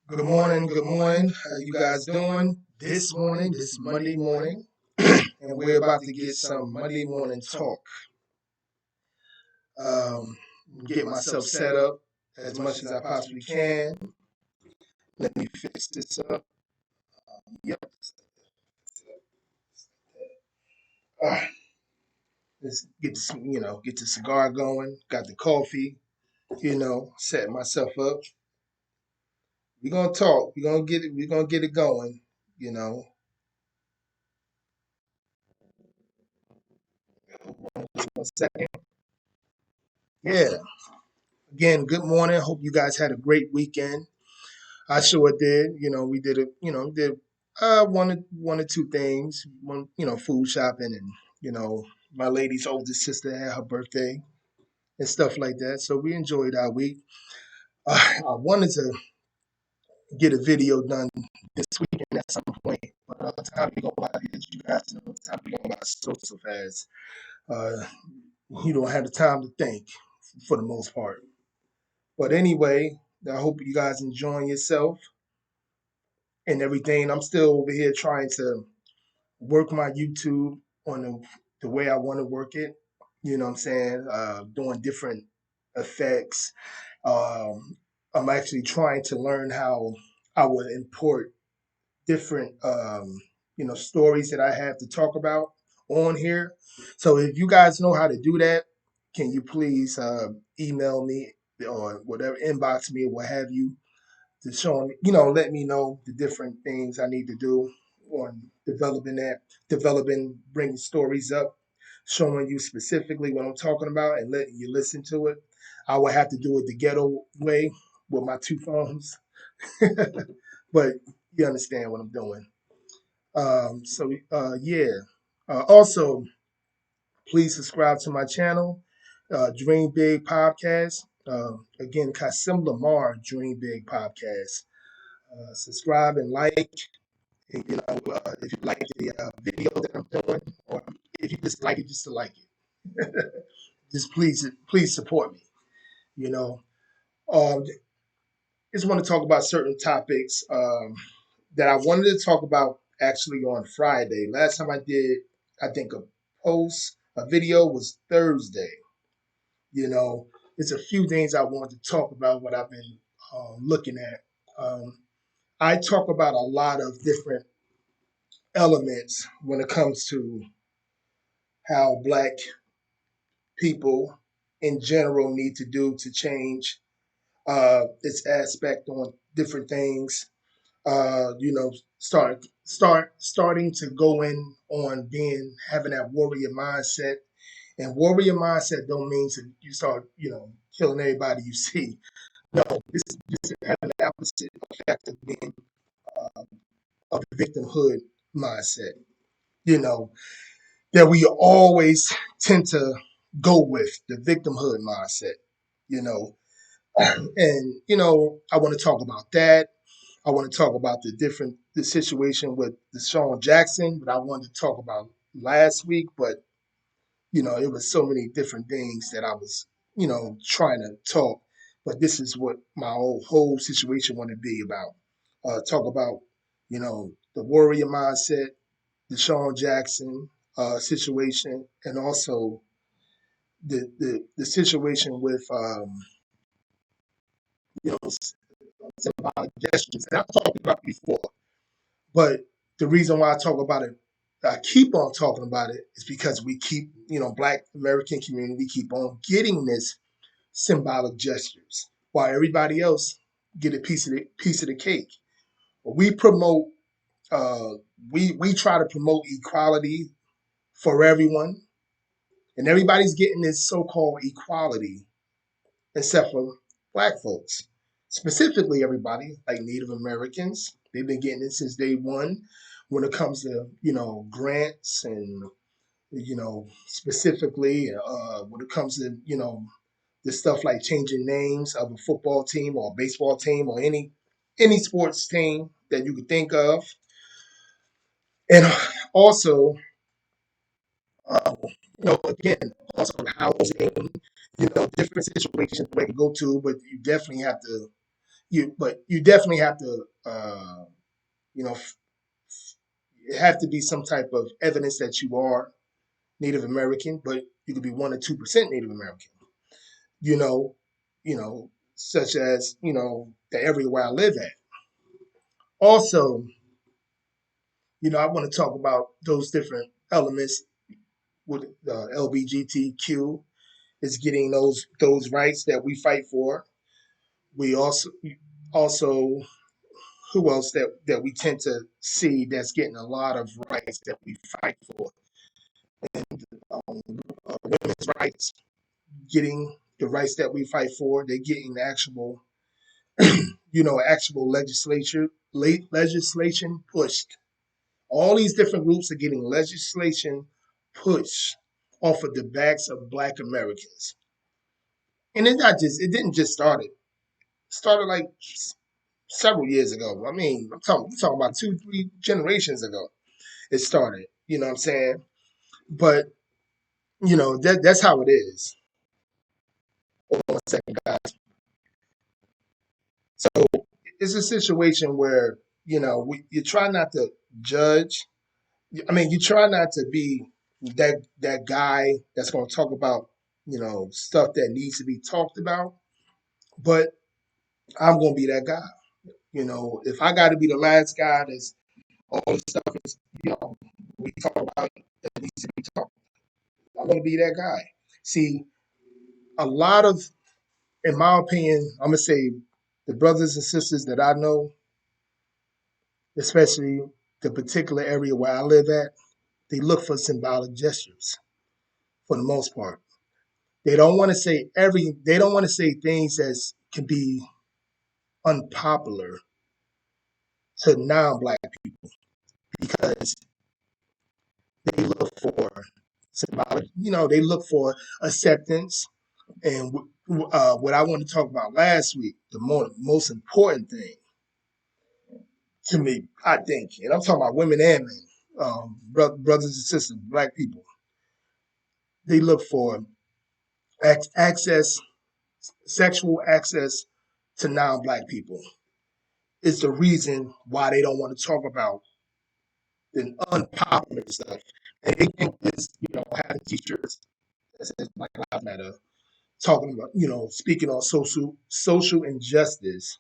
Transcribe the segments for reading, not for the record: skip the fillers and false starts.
Good morning, good morning. How you guys doing this morning, this Monday morning? And we're about to get some Monday morning talk. Um, get myself set up as much as I possibly can. Let me fix this up. Yep. Uh, let's get get the cigar going. Got the coffee. Set myself up. We're gonna talk. We're gonna get it. We're gonna get it going. You know. One second. Yeah. Again, good morning. Hope you guys had a great weekend. I sure did. We did it. Did one or two things. One, food shopping, and my lady's oldest sister had her birthday and stuff like that. So we enjoyed our week. I wanted to get a video done this weekend at some point, but time to go by, as you guys know, time to go by so fast. Uh, you don't have the time to think for the most part. But anyway, I hope you guys enjoying yourself and everything. I'm still over here trying to work my YouTube on the way I want to work it. You know what I'm saying? Doing different effects. Um, I'm actually trying to learn how I would import different, stories that I have to talk about on here. So if you guys know how to do that, can you please email me or whatever, inbox me or what have you, to show me, let me know the different things I need to do on developing, bringing stories up, showing you specifically what I'm talking about and letting you listen to it. I would have to do it the ghetto way with my two phones, but you understand what I'm doing. Yeah. Also, please subscribe to my channel, Dream Big Podcast. Again, Kasim Lamar Dream Big Podcast. Subscribe and like. If you like the video that I'm doing, or if you just like it, just to like it, just please support me. You know, um, just want to talk about certain topics that I wanted to talk about actually on Friday. Last time I did, I think a video was Thursday. You know, it's a few things I wanted to talk about. What I've been looking at. Um, I talk about a lot of different elements when it comes to how black people in general need to do to change its aspect on different things. Starting to go in on being having that warrior mindset. And warrior mindset don't mean to you start, killing everybody you see. No, this is just having the opposite effect of being of the victimhood mindset. You know, that we always tend to go with the victimhood mindset, you know. And, I want to talk about that. I want to talk about the situation with Deshaun Jackson that I wanted to talk about last week, but, it was so many different things that I was, trying to talk. But this is what my whole situation want to be about. Talk about, the warrior mindset, Deshaun Jackson situation, and also the situation with symbolic gestures. And I've talked about it before, but the reason why I talk about it, I keep on talking about it, is because we keep, Black American community, we keep on getting this symbolic gestures, while everybody else get a piece of the cake. We promote, uh, we try to promote equality for everyone, and everybody's getting this so-called equality except for black folks. Specifically, everybody, like Native Americans, they've been getting it since day one when it comes to, grants and, specifically when it comes to, the stuff like changing names of a football team or a baseball team or any sports team that you could think of. And also, again, also housing, different situations where you go to, but you definitely have to but you definitely have to, you know, it have to be some type of evidence that you are Native American, but you could be 1 or 2% Native American. You know, such as the area where I live at. Also, I want to talk about those different elements with LBGTQ is getting those rights that we fight for. We also who else that we tend to see that's getting a lot of rights that we fight for. Women's rights, getting the rights that we fight for. They're getting actual, actual legislation pushed. All these different groups are getting legislation pushed off of the backs of Black Americans, and it didn't just start. It started like several years ago. I mean, I'm talking about 2, 3 generations ago. It started. You know what I'm saying? But that's how it is. Hold on a second, guys. So it's a situation where you try not to judge. I mean, you try not to be that guy that's going to talk about stuff that needs to be talked about. But I'm going to be that guy. If I got to be the last guy that's all the stuff is we talk about that needs to be talked. I'm going to be that guy. See, a lot of, in my opinion, I'm gonna say the brothers and sisters that I know, especially the particular area where I live at, they look for symbolic gestures for the most part. They don't want to say things that can be unpopular to non-black people because they look for symbolic, they look for acceptance. And what I want to talk about last week, the most important thing to me, I think, and I'm talking about women and men, brothers and sisters, black people, they look for access, sexual access to non-black people. It's the reason why they don't want to talk about the unpopular stuff. And they think this, having t-shirts that says Black Lives Matter, talking about, speaking on social injustice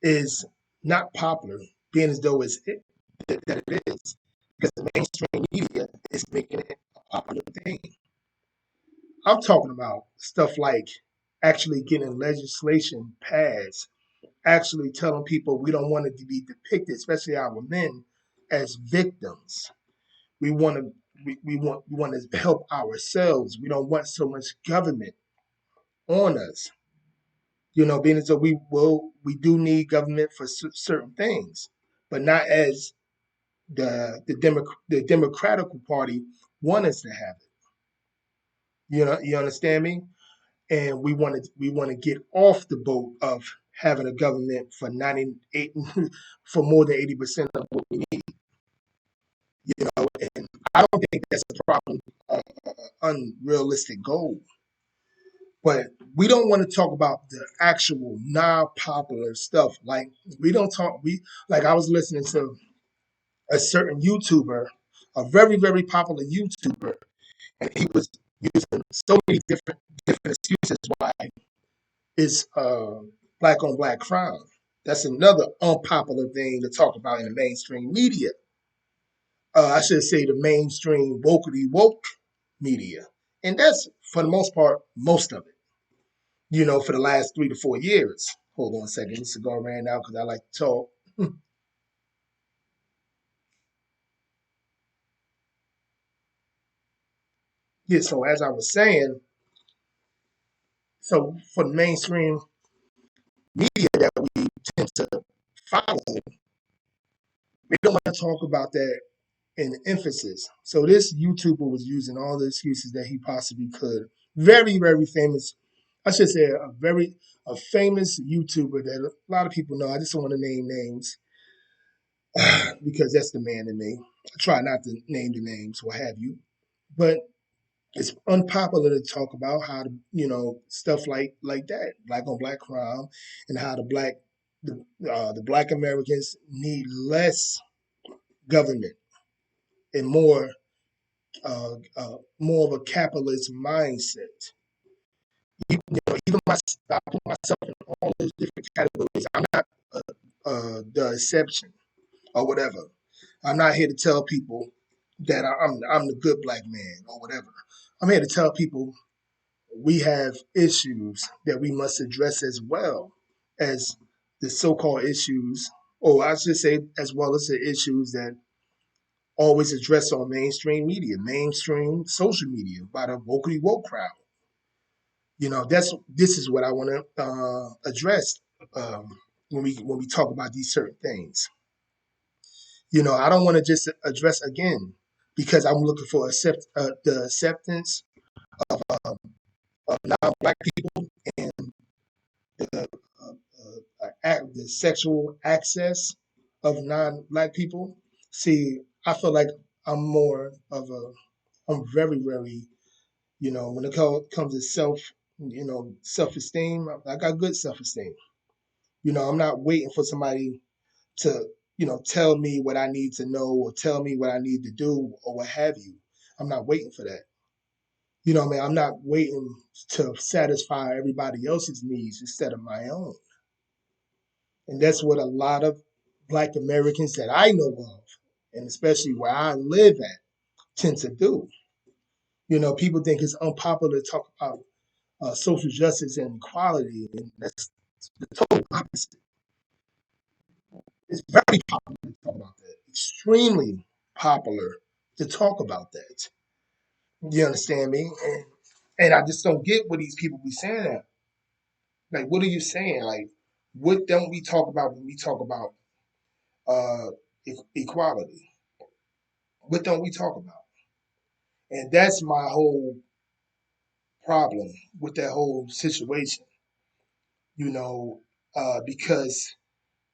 is not popular, being as though that it is, because the mainstream media is making it a popular thing. I'm talking about stuff like actually getting legislation passed, actually telling people we don't want it to be depicted, especially our men, as victims. We want to we want to help ourselves. We don't want so much government on us. Being as though we do need government for certain things, but not as the Democratic Party want us to have it. You understand me? And we want to get off the boat of having a government for 98 for more than 80% of what we need. And I don't think that's a problem, unrealistic goal. But we don't want to talk about the actual non-popular stuff. Like we don't talk. We like I was listening to a certain YouTuber, a very very popular YouTuber, and he was using so many different excuses why it's black on black crime. That's another unpopular thing to talk about in the mainstream media. I should say the mainstream wokely woke media, and that's for the most part most of it. For the last 3 to 4 years. Hold on a second, this cigar ran out because I like to talk. Yeah, so as I was saying, so for the mainstream media that we tend to follow, they don't want to talk about that in emphasis. So this YouTuber was using all the excuses that he possibly could. Very, very famous. I should say a famous YouTuber that a lot of people know. I just don't want to name names because that's the man in me. I try not to name the names, what have you. But it's unpopular to talk about how to, stuff like that, black on black crime, and how the black the Black Americans need less government and more of a capitalist mindset. Even myself, I put myself in all those different categories. I'm not the exception or whatever. I'm not here to tell people that I'm the good black man or whatever. I'm here to tell people we have issues that we must address as well as the so-called issues, or I should say, as well as the issues that always addressed on mainstream media, mainstream social media by the vocally woke crowd. This is what I want to address when we talk about these certain things. I don't want to just address again because I'm looking for the acceptance of non-black people and the, the sexual access of non-black people. See, I feel like I'm more of a, I'm very, very, when it comes to self-esteem, I got good self-esteem. I'm not waiting for somebody to, tell me what I need to know or tell me what I need to do or what have you. I'm not waiting for that. What I mean? I'm not waiting to satisfy everybody else's needs instead of my own. And that's what a lot of Black Americans that I know of, and especially where I live at, tend to do. People think it's unpopular to talk about social justice and equality, and that's the total opposite. It's very popular to talk about that. Extremely popular to talk about that. You understand me? And I just don't get what these people be saying. Like, what are you saying? Like, what don't we talk about when we talk about uh, equality? What don't we talk about? And that's my whole problem with that whole situation, you know, because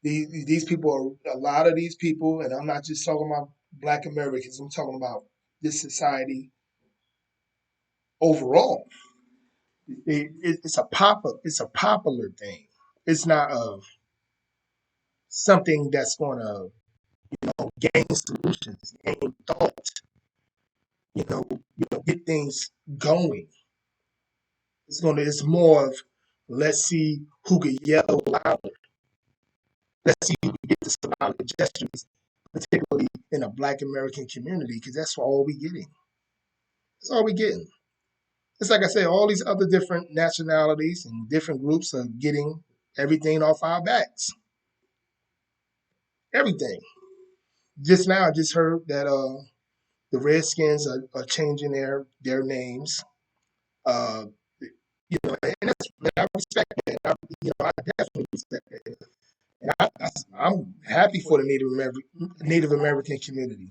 these people are a lot of these people, and I'm not just talking about Black Americans. I'm talking about this society overall. It's a popular thing. It's not something that's going to gain solutions, gain thoughts, get things going. It's more of let's see who can yell louder. Let's see who can get the symbolic gestures, particularly in a Black American community, because that's all we getting. That's all we getting. It's like I said, all these other different nationalities and different groups are getting everything off our backs. Everything. Just now, I just heard that the Redskins are changing their names. Uh, and I respect that. I definitely respect that. And I'm happy for the Native American community,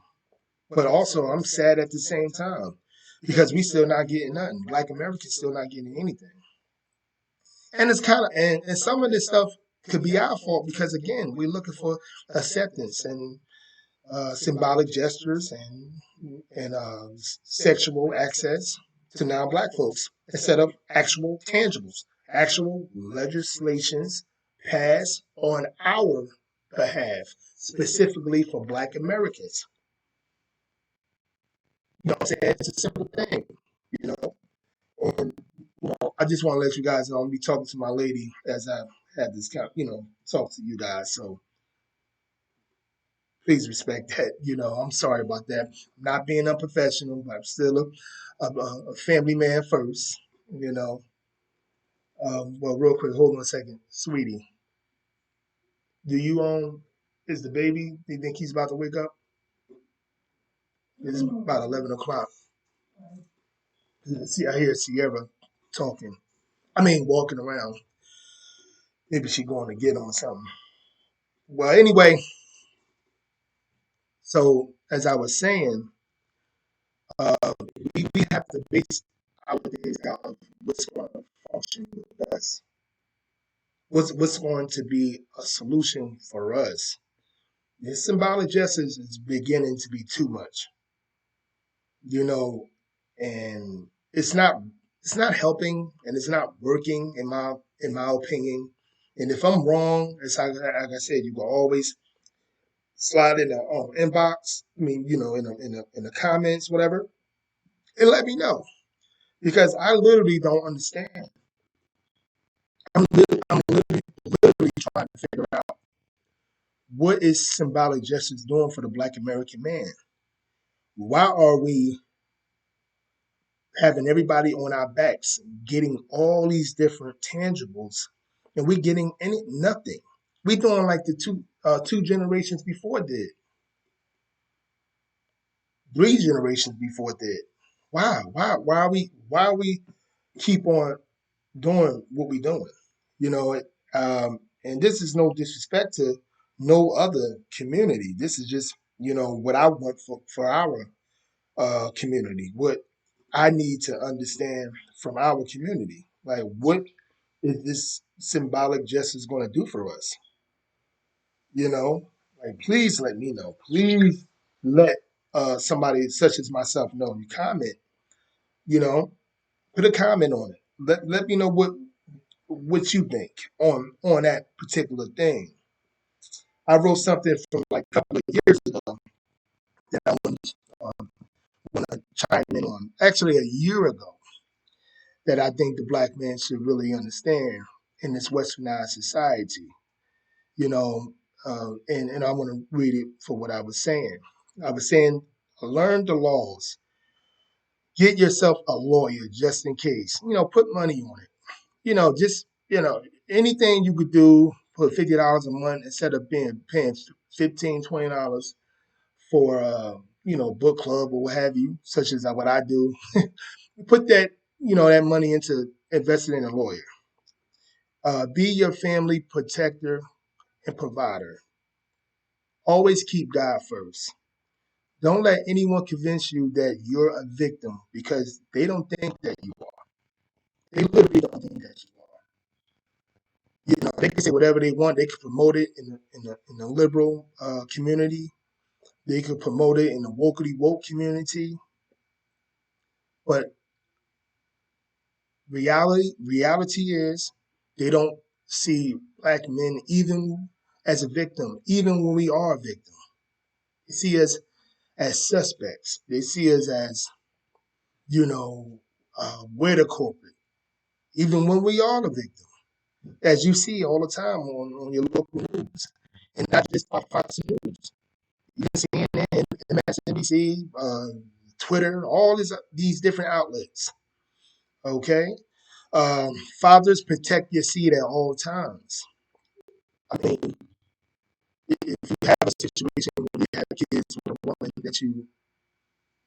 but also I'm sad at the same time because we still not getting nothing. Black Americans still not getting anything, and it's kind of and some of this stuff could be our fault because again we're looking for acceptance and symbolic gestures and sexual access to non-black folks instead of actual tangibles, actual legislations passed on our behalf, specifically for Black Americans. I'm saying? It's a simple thing, you know. And I just want to let you guys know I'm gonna be talking to my lady as I had this talk to you guys. So please respect that. I'm sorry about that. I'm not being unprofessional, but I'm still a family man first. You know. Well, real quick, hold on a second, sweetie. Do you Is the baby? Do you think he's about to wake up? It's about 11 o'clock. See, I hear Sierra talking. I mean, walking around. Maybe she going to get him or something. Well, anyway, so as I was saying, uh, we have to base our days out of what's going to function with us. What's going to be a solution for us? This symbolic justice is beginning to be too much, you know, and it's not helping and it's not working in my opinion. And if I'm wrong, it's like I said, you can always slide in the inbox. I mean, in the comments, whatever, and let me know because I literally don't understand. I'm literally trying to figure out what is symbolic justice doing for the Black American man. Why are we having everybody on our backs, getting all these different tangibles, and we getting nothing? We doing like the two generations before did, three generations before did. Why are we keep on doing what we doing? You know, and this is no disrespect to no other community. This is just what I want for our community. What I need to understand from our community, like what is this symbolic justice going to do for us? You know, like please let me know. Please let somebody such as myself know. You comment. You know, put a comment on it. Let me know what you think on that particular thing. I wrote something from like a couple of years ago that I want to chime in on. Actually, a year ago, that I think the black man should really understand in this westernized society. You know, and I want to read it for what I was saying. I was saying, learn the laws. Get yourself a lawyer just in case. Put money on it. Just anything you could do. Put $50 a month instead of paying 15, $20 for book club or what have you, such as what I do. Put that money into investing in a lawyer. Be your family protector and provider. Always keep God first. Don't let anyone convince you that you're a victim because they don't think that you are. They literally don't think that you are. They can say whatever they want. They can promote it in the liberal community. They could promote it in the wokely woke community. But reality is they don't see black men even as a victim, even when we are a victim. They see us as suspects. They see us as, we're the culprit, even when we are the victim, as you see all the time on your local news, and not just Fox News. You can see CNN, MSNBC, Twitter, all these different outlets. Okay, fathers protect your seed at all times. I mean, if you have a situation where you have kids with a woman that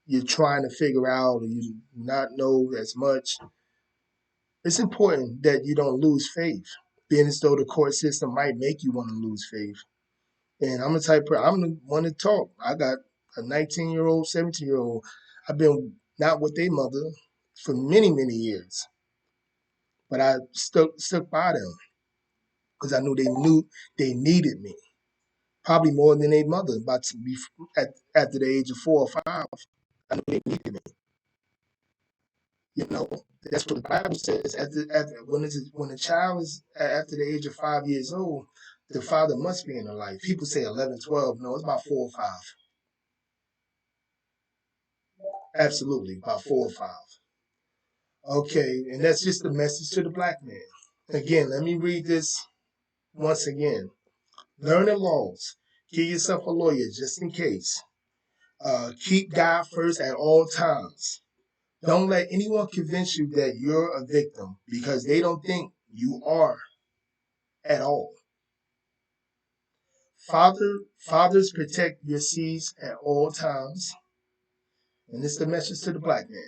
you're trying to figure out or you not know as much, it's important that you don't lose faith. Being as though the court system might make you want to lose faith. And I'm the type of I'm the one to talk. I got a 19-year-old, 17-year-old. I've been not with their mother for many, many years, but I stuck by them because I knew they needed me. Probably more than their mother. About to be after the age of 4 or 5, I knew they needed me. You know, that's what the Bible says. When a child is after the age of 5 years old, the father must be in their life. People say 11, 12. No, it's about 4 or 5. Absolutely, about 4 or 5. Okay, and that's just the message to the black man. Again, let me read this once again. Learn the laws. Get yourself a lawyer just in case. Keep God first at all times. Don't let anyone convince you that you're a victim because they don't think you are at all. Fathers protect your seeds at all times. And it's the message to the black man.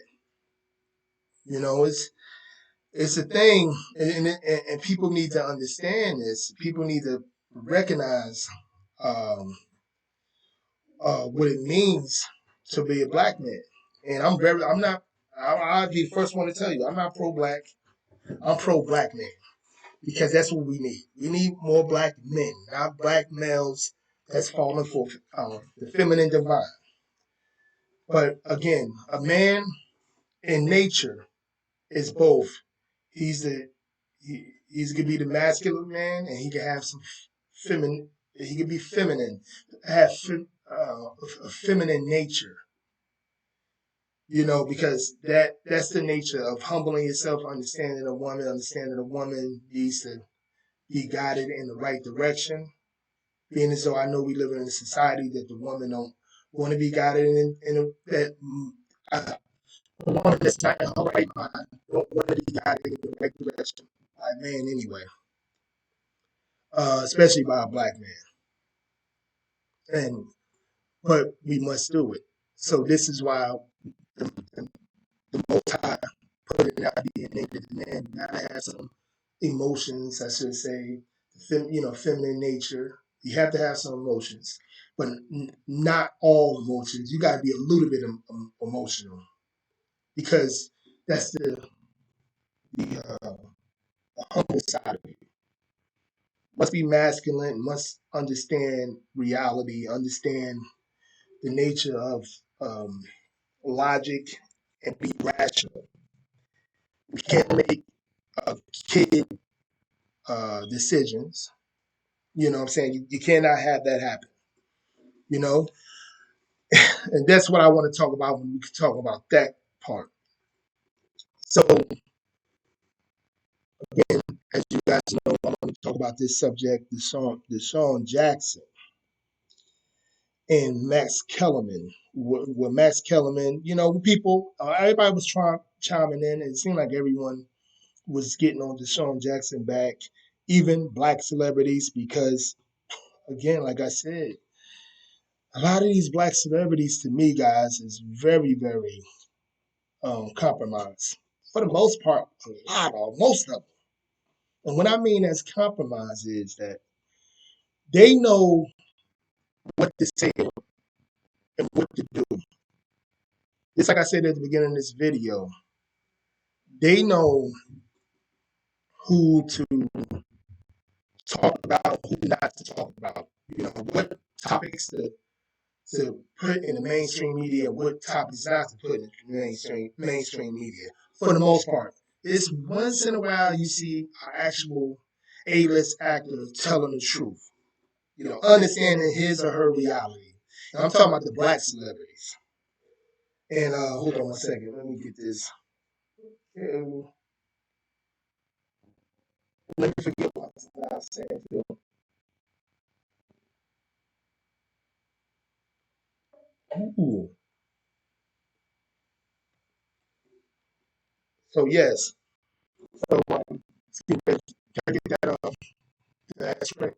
It's a thing, and people need to understand this. People need to recognize um, what it means to be a black man. And I'm not, I'll be the first one to tell you, I'm not pro-black. I'm pro-black man because that's what we need. We need more black men, not black males that's falling for the feminine divine. But again, a man in nature is both. He's the He could be the masculine man, and he could have some feminine. He could be feminine, have a feminine nature. Because that's the nature of humbling yourself, understanding a woman needs to be guided in the right direction. Being as though I know we live in a society that the woman don't want to be guided a woman that's not in her right mind don't want to be guided in the right direction by a man anyway, especially by a black man. And but we must do it. So this is why the, the Most High put it in our DNA that the man gotta have some emotions, I should say, feminine nature. You have to have some emotions, but not all emotions. You got to be a little bit emotional because that's the humble side of it. Must be masculine. Must understand reality. Understand the nature of um, logic and be rational. We can't make kid decisions. You know what I'm saying? You cannot have that happen. You know, and that's what I want to talk about when we talk about that part. So again, as you guys know, I want to talk about this subject, Deshaun Jackson and Max Kellerman. With Max Kellerman, people, everybody was chiming in, and it seemed like everyone was getting on Deshaun Jackson back, even black celebrities, because again, like I said, a lot of these black celebrities, to me, guys, is very, very compromised. For the most part, a lot or most of them. And what I mean as compromise is that they know what to say and what to do. It's like I said at the beginning of this video. They know who to talk about, who not to talk about. What topics to put in the mainstream media, what topics not to put in the mainstream media. For the most part, it's once in a while you see an actual A-list actor telling the truth. Understanding his or her reality. And I'm talking about the black celebrities. And hold on one second, let me get this. Let me forget what I was saying. Ooh. So yes. So can I get that straight?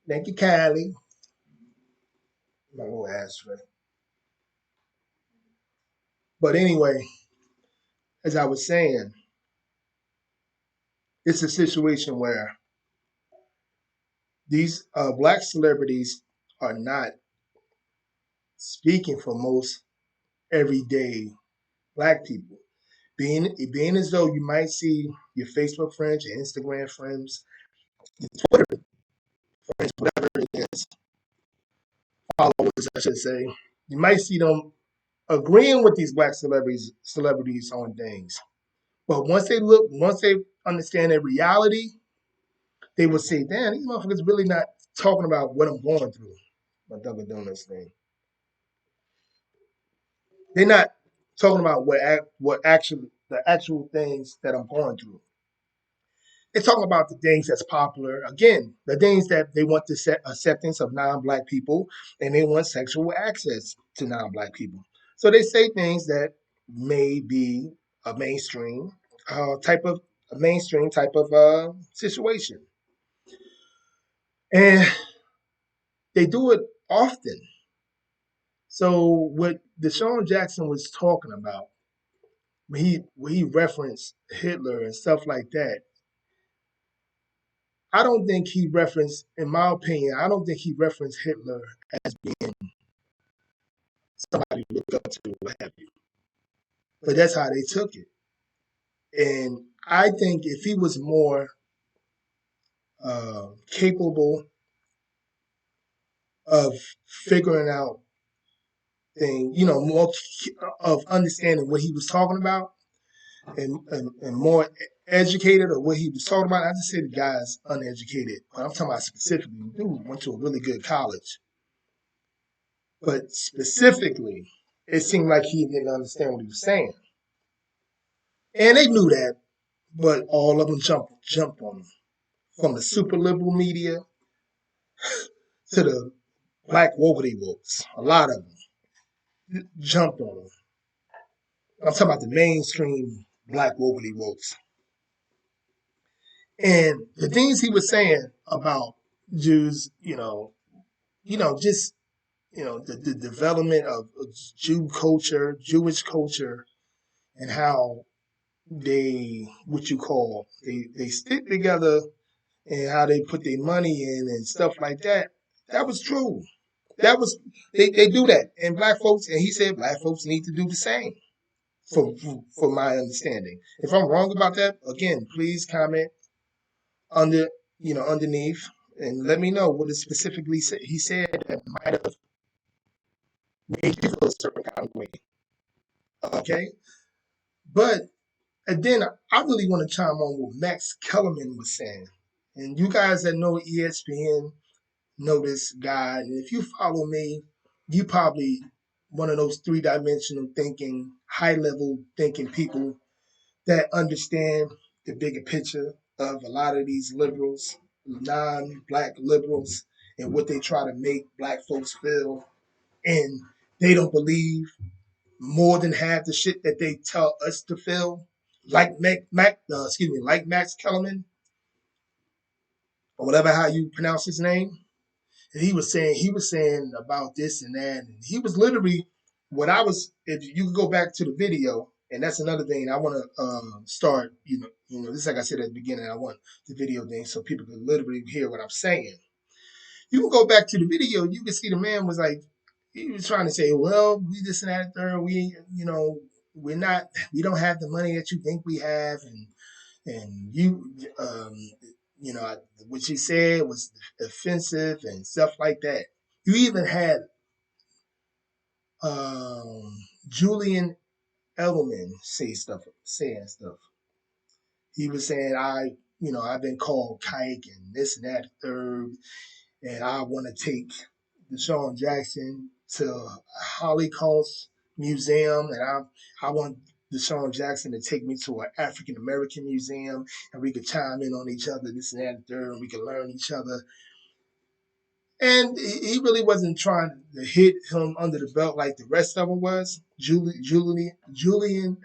Thank you, Kylie. My little ashtray. But anyway, as I was saying, it's a situation where these black celebrities are not speaking for most everyday black people. Being as though you might see your Facebook friends, your Instagram friends, your Twitter friends, whatever it is, followers, I should say, you might see them agreeing with these black celebrities on things. But once they understand their reality, they will say, "Damn, these motherfuckers really not talking about what I'm going through." My Dunkin' Donuts thing. They're not talking about what actually the actual things that I'm going through. They're talking about the things that's popular. Again, the things that they want the acceptance of non-black people, and they want sexual access to non-black people. So they say things that may be a mainstream type of situation, and they do it often. So what Deshaun Jackson was talking about when he referenced Hitler and stuff like that, I don't think he referenced, in my opinion, I don't think he referenced Hitler as being somebody to look up to, what have you. But that's how they took it. And I think if he was more capable of figuring out things, more of understanding what he was talking about, and more educated or what he was talking about. I just said the guy's uneducated, but I'm talking about specifically, dude went to a really good college. But specifically, it seemed like he didn't understand what he was saying. And they knew that, but all of them jumped on him. From the super liberal media to the black wokeity wokes. A lot of them jumped on him. I'm talking about the mainstream black wokeity wokes. And the things he was saying about Jews, just the development of Jew culture, Jewish culture, and how they stick together and how they put their money in and stuff like that. That was true. That was they do that, and black folks, and he said black folks need to do the same. For my understanding, if I'm wrong about that, again, please comment under underneath and let me know what it specifically he said that might have made you feel a certain kind of way. Okay, but and then I really want to chime on what Max Kellerman was saying. And you guys that know ESPN know this guy. And if you follow me, you probably one of those three-dimensional thinking, high-level thinking people that understand the bigger picture of a lot of these liberals, non-black liberals, and what they try to make black folks feel. And they don't believe more than half the shit that they tell us to feel. Like like Max Kellerman, or whatever how you pronounce his name. And he was saying about this and that, and he was literally what I was. If you could go back to the video, and that's another thing I want to start. This like I said at the beginning, I want the video thing so people can literally hear what I'm saying. You can go back to the video, you can see the man was like, he was trying to say, well, we this and that, third, we don't have the money that you think we have, and what she said was offensive and stuff like that. You even had Julian Edelman saying stuff. He was saying, I've been called kike and this and that, third, and I want to take Deshaun Jackson to a Holocaust museum, and I want Deshaun Jackson to take me to an African American museum, and we could chime in on each other, this and that, and third, and we could learn each other. And he really wasn't trying to hit him under the belt like the rest of them was. Julian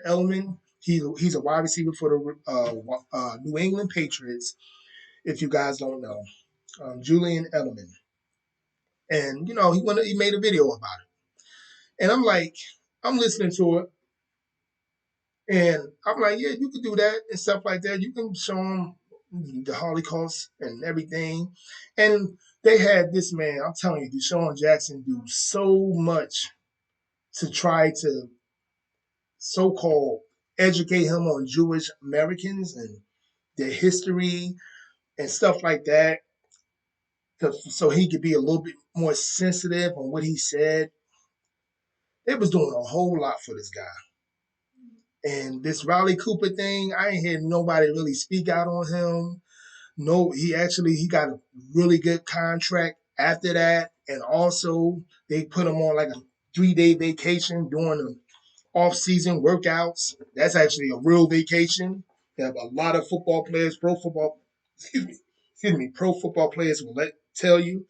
Edelman, he's a wide receiver for the New England Patriots. If you guys don't know, Julian Edelman, and he made a video about it, and I'm listening to it, and I'm like, yeah, you can do that and stuff like that. You can show them the Holocaust and everything. And they had this man, I'm telling you, Deshaun Jackson do so much to try to so-called educate him on Jewish Americans and their history and stuff like that, so he could be a little bit more sensitive on what he said. They was doing a whole lot for this guy. And this Riley Cooper thing, I ain't heard nobody really speak out on him. No, he got a really good contract after that, and also they put him on like a 3-day vacation during the off-season workouts. That's actually a real vacation. They have a lot of football players, pro football players will tell you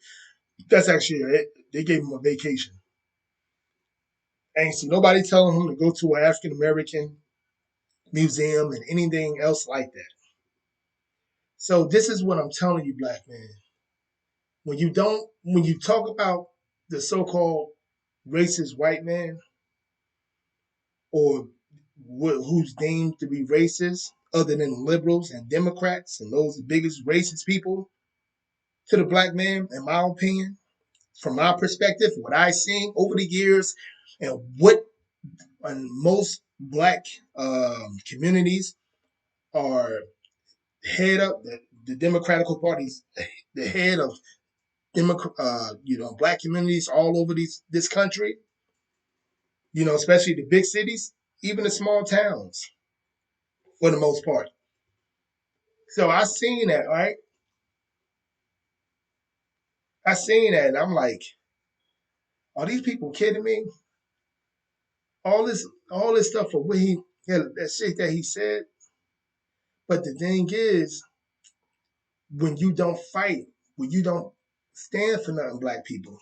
that's actually it. They gave him a vacation. I ain't see nobody telling him to go to an African American museum and anything else like that. So this is what I'm telling you, black man. When you talk about the so-called racist white man or who's deemed to be racist, other than liberals and Democrats and those the biggest racist people to the black man, in my opinion, from my perspective, what I've seen over the years, and what most black communities are head up the Democratic Party's the head of black communities all over this country, especially the big cities, even the small towns. for the most part. So I seen that, right? I seen that, and I'm like, are these people kidding me? All this stuff for what he, yeah, that shit that he said. But the thing is, when you don't fight, when you don't stand for nothing, black people,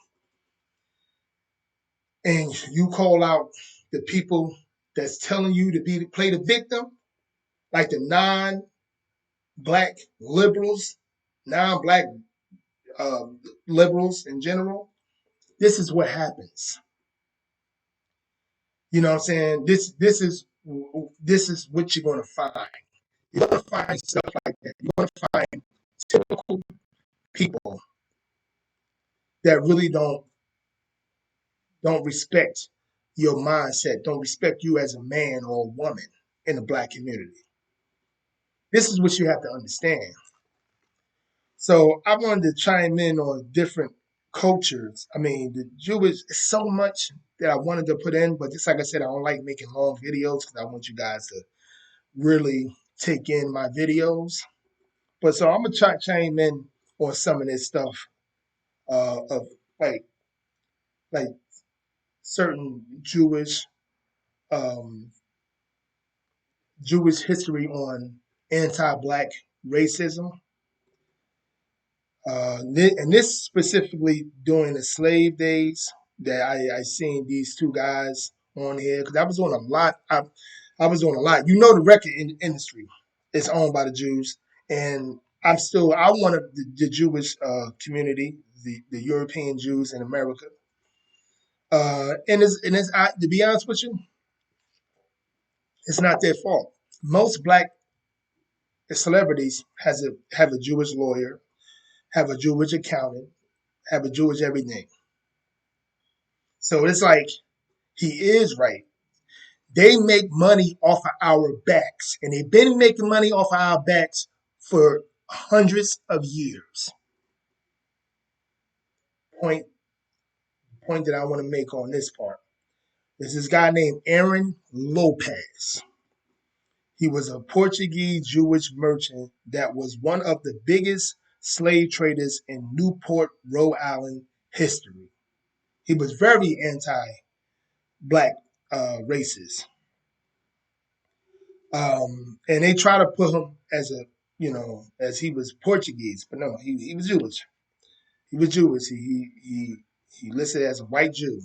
and you call out the people that's telling you to be play the victim, like the non-black liberals, non-black uh, liberals in general, this is what happens. You know what I'm saying? This is what you're gonna find. You're gonna find stuff like that. You're gonna find typical people that really don't respect your mindset, don't respect you as a man or a woman in the black community. This is what you have to understand. So I wanted to chime in on different cultures. I mean, the Jewish so much that I wanted to put in, but just like I said, I don't like making long videos because I want you guys to really take in my videos. But so I'm gonna try chime in on some of this stuff of like like certain um, Jewish history on anti-black racism. And this specifically during the slave days that I seen these two guys on here because I was on a lot. I was on a lot. You know, the record industry is owned by the Jews, and I'm one of the Jewish community, the European Jews in America. To be honest with you, it's not their fault. Most black celebrities have a Jewish lawyer, have a Jewish accountant, have a Jewish everything. So it's like he is right. They make money off of our backs, and they've been making money off of our backs for hundreds of years. Point point that I want to make on this part. There's this guy named Aaron Lopez. He was a Portuguese Jewish merchant that was one of the biggest slave traders in Newport, Rhode Island history. He was very anti-black racist. And they try to put him as as he was Portuguese, but no, he was Jewish. He was Jewish. He listed as a white Jew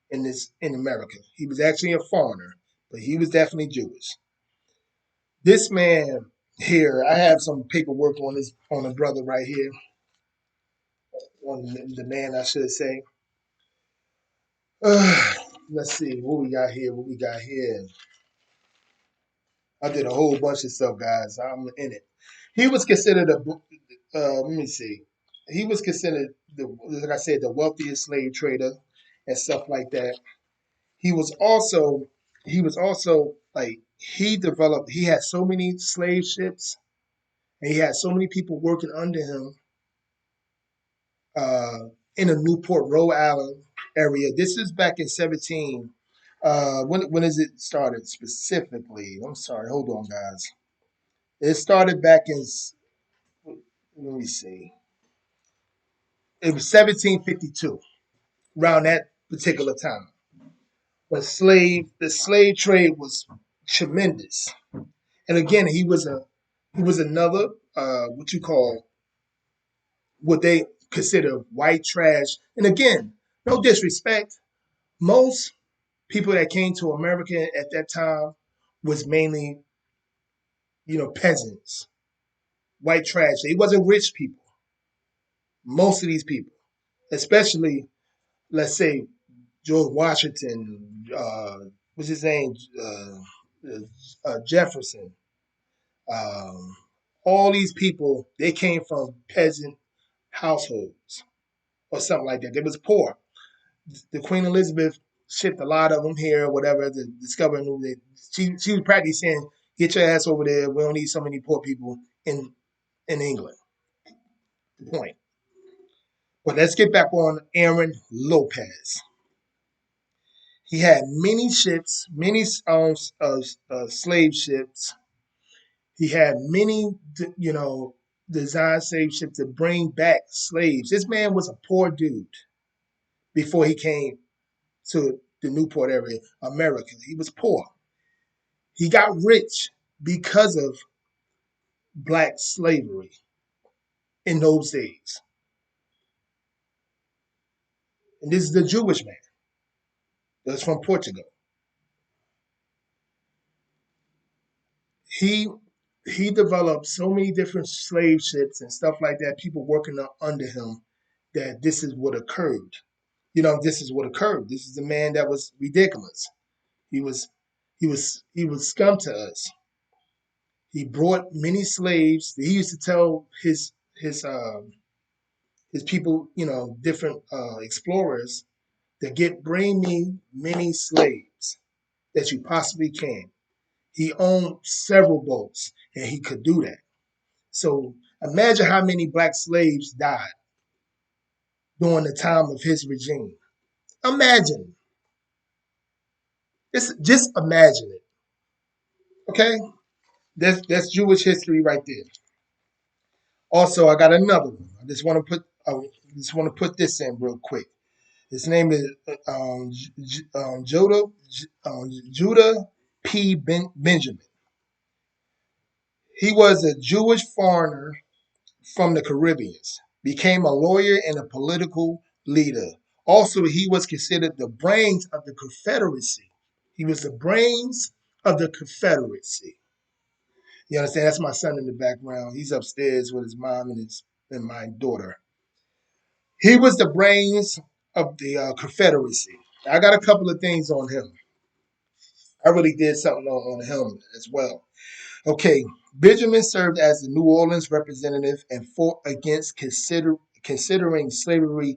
in America. He was actually a foreigner, but he was definitely Jewish. This man here, I have some paperwork on the brother right here, on the man, I should say. Let's see what we got here. What we got here. I did a whole bunch of stuff, guys. I'm in it. He was considered let me see. He was considered like I said, the wealthiest slave trader and stuff like that. He was also like he had so many slave ships and he had so many people working under him uh, in the Newport, Rhode Island area. This is back in 17. When is it started specifically? I'm sorry, hold on, guys. It started back in, let me see. It was 1752, around that particular time, when the slave trade was tremendous. And again, he was another what you call what they consider white trash. And again, no disrespect, most people that came to America at that time was mainly peasants, white trash. They wasn't rich people. Most of these people, especially let's say George Washington, what's his name, Jefferson. Um, all these people, they came from peasant households or something like that. They was poor. The Queen Elizabeth shipped a lot of them here, or whatever, to discover new. She was practically saying, "Get your ass over there. We don't need so many poor people in England." The point. But let's get back on Aaron Lopez. He had many ships, many slave ships. He had many, designed slave ships to bring back slaves. This man was a poor dude before he came to the Newport area, America. He was poor. He got rich because of black slavery in those days. And this is the Jewish man that's from Portugal. He he developed so many different slave ships and stuff like that, people working under him, that this is what occurred. This is what occurred. This is a man that was ridiculous. He was he was scum to us. He brought many slaves. He used to tell his people, different explorers, to bring me many slaves that you possibly can. He owned several boats, and he could do that. So imagine how many black slaves died during the time of his regime. Imagine. Just imagine it. Okay? That's Jewish history right there. Also, I got another one. I just want to put this in real quick. His name is Judah P. Benjamin. He was a Jewish foreigner from the Caribbean, became a lawyer and a political leader. Also, he was considered the brains of the Confederacy. He was the brains of the Confederacy. You understand? That's my son in the background. He's upstairs with his mom and my daughter. He was the brains of the Confederacy. I got a couple of things on him. I really did something on him as well. Okay, Benjamin served as the New Orleans representative and fought against considering slaves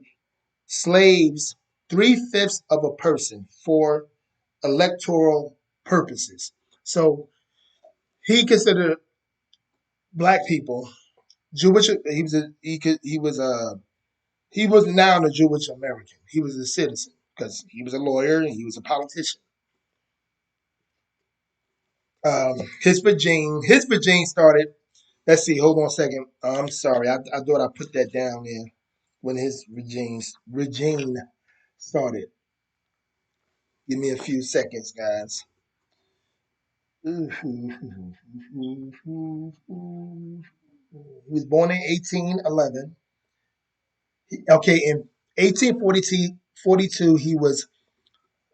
3/5 of a person for electoral purposes. So he considered black people Jewish. He was now a Jewish American. He was a citizen because he was a lawyer and he was a politician. His regime started. Let's see. Hold on a second. I'm sorry. I thought I put that down there when his regime started. Give me a few seconds, guys. He was born in 1811. Okay, in 1842, he was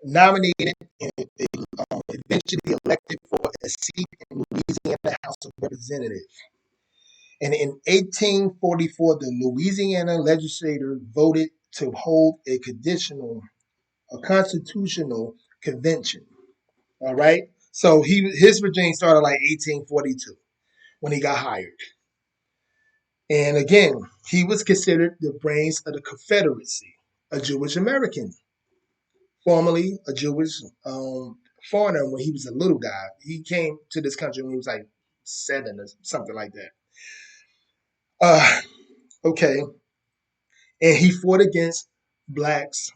nominated and eventually elected for a seat in Louisiana House of Representatives. And in 1844, the Louisiana legislature voted to hold a constitutional convention. All right. So his regime started like 1842 when he got hired. And again, he was considered the brains of the Confederacy, a Jewish American, formerly a Jewish foreigner when he was a little guy. He came to this country when he was like 7 or something like that. Okay. And he fought against blacks.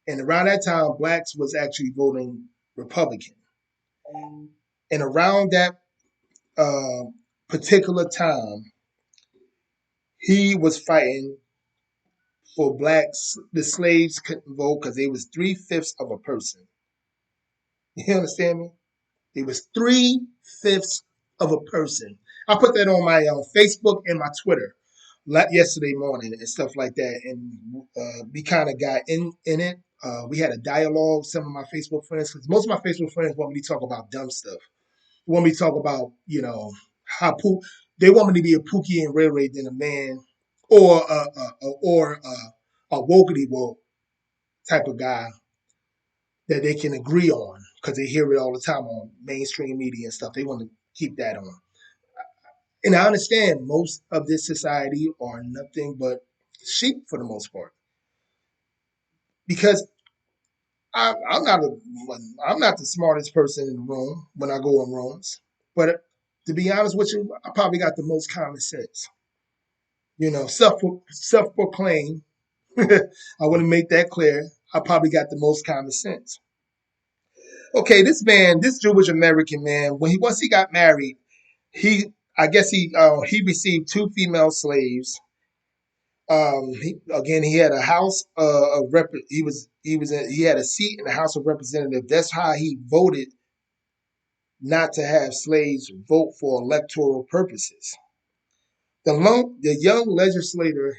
And around that time, blacks was actually voting Republican. And around that uh, particular time, he was fighting for blacks. The slaves couldn't vote because they was 3/5 of a person. You understand me? It was 3/5 of a person. I put that on my Facebook and my Twitter yesterday morning and stuff like that, and we kind of got in it. We had a dialogue. Some of my Facebook friends, because most of my Facebook friends want me to talk about dumb stuff. They want me to talk about how they want me to be a Pookie and Ray Ray than a man, or a wokey woke type of guy that they can agree on because they hear it all the time on mainstream media and stuff. They want to keep that on. And I understand most of this society are nothing but sheep for the most part because I'm not I'm not the smartest person in the room when I go in rooms, but to be honest with you, I probably got the most common sense. Self proclaimed. I want to make that clear. I probably got the most common sense. Okay, this man, this Jewish American man, when he once he got married, he I guess he received two female slaves. He had a house of rep. He had a seat in the House of Representatives. That's how he voted not to have slaves vote for electoral purposes. The young legislator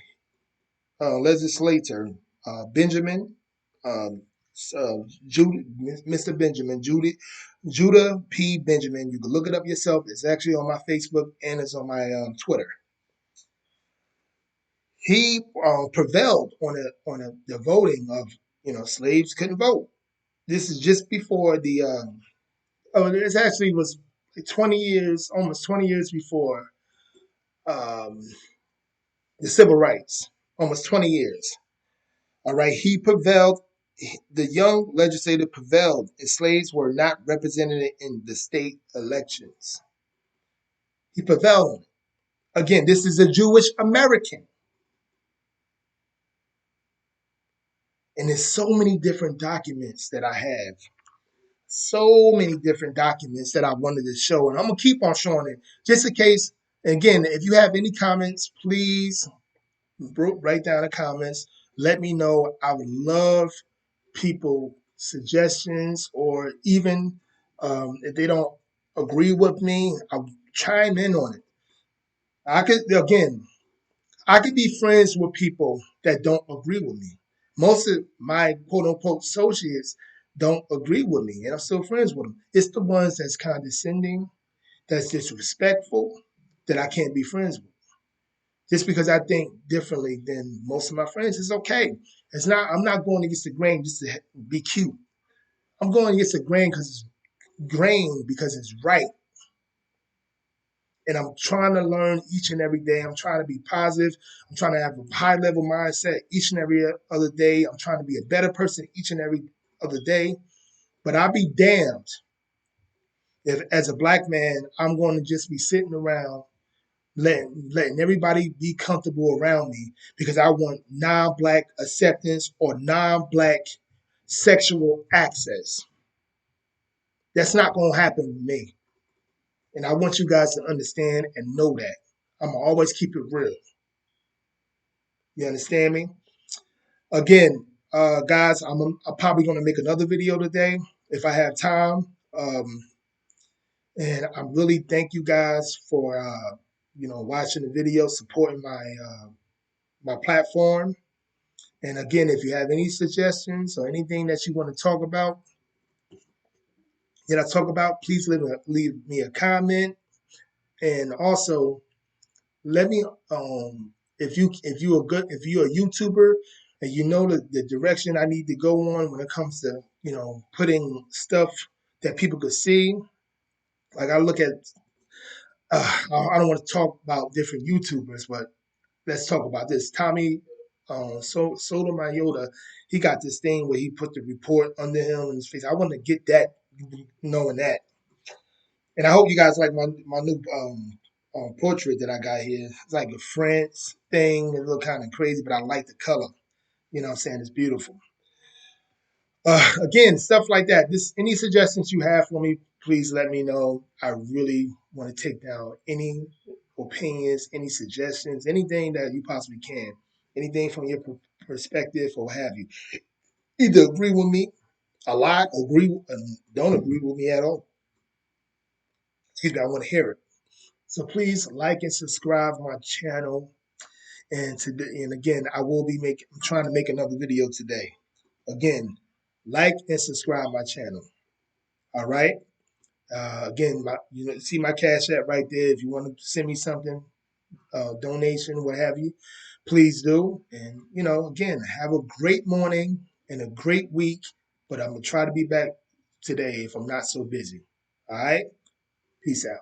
Benjamin, um, Mr. Benjamin, Judah P. Benjamin. You can look it up yourself. It's actually on my Facebook and it's on my Twitter. He prevailed the voting of slaves couldn't vote. This is just before the this actually was 20 years, almost 20 years before um, the civil rights, almost 20 years. All right, he prevailed. The young legislator prevailed, and slaves were not represented in the state elections. He prevailed. Again, this is a Jewish American, and there's so many different documents that I have. So many different documents that I wanted to show, and I'm gonna keep on showing it just in case. Again, if you have any comments, please write down the comments. Let me know. I would love people suggestions, or even if they don't agree with me, I'll chime in on it. I could be friends with people that don't agree with me. Most of my quote unquote associates don't agree with me, and I'm still friends with them. It's the ones that's condescending, that's disrespectful, that I can't be friends with. Just because I think differently than most of my friends, it's okay. It's not. I'm not going against the grain just to be cute. I'm going against the grain because it's right. And I'm trying to learn each and every day. I'm trying to be positive. I'm trying to have a high level mindset each and every other day. I'm trying to be a better person each and every other day. But I'll be damned if, as a black man, I'm going to just be sitting around letting everybody be comfortable around me because I want non-black acceptance or non-black sexual access. That's not going to happen with me. And I want you guys to understand and know that. I'm going to always keep it real. You understand me? Again, guys, I'm probably going to make another video today if I have time. And I really thank you guys for watching the video, supporting my platform. And again, if you have any suggestions or anything that you want to talk about, please leave me a comment. And also, let me if you're a YouTuber and you know the direction I need to go on when it comes to putting stuff that people could see. Like I look at I don't want to talk about different YouTubers, but let's talk about this. Tommy Sotomayor, he got this thing where he put the report under him in his face. I want to get that, knowing that. And I hope you guys like my new portrait that I got here. It's like a France thing. It look kind of crazy, but I like the color. You know what I'm saying? It's beautiful. Again, stuff like that. Any suggestions you have for me, please let me know. I really want to take down any opinions, any suggestions, anything that you possibly can. Anything from your perspective or have you. Either agree with me a lot, don't agree with me at all. Excuse me, I want to hear it. So please like and subscribe my channel. And again, I'm trying to make another video today. Again, like and subscribe my channel. All right. Again, see my cash app right there. If you want to send me something, donation, what have you, please do. And again, have a great morning and a great week. But I'm gonna try to be back today if I'm not so busy. All right. Peace out.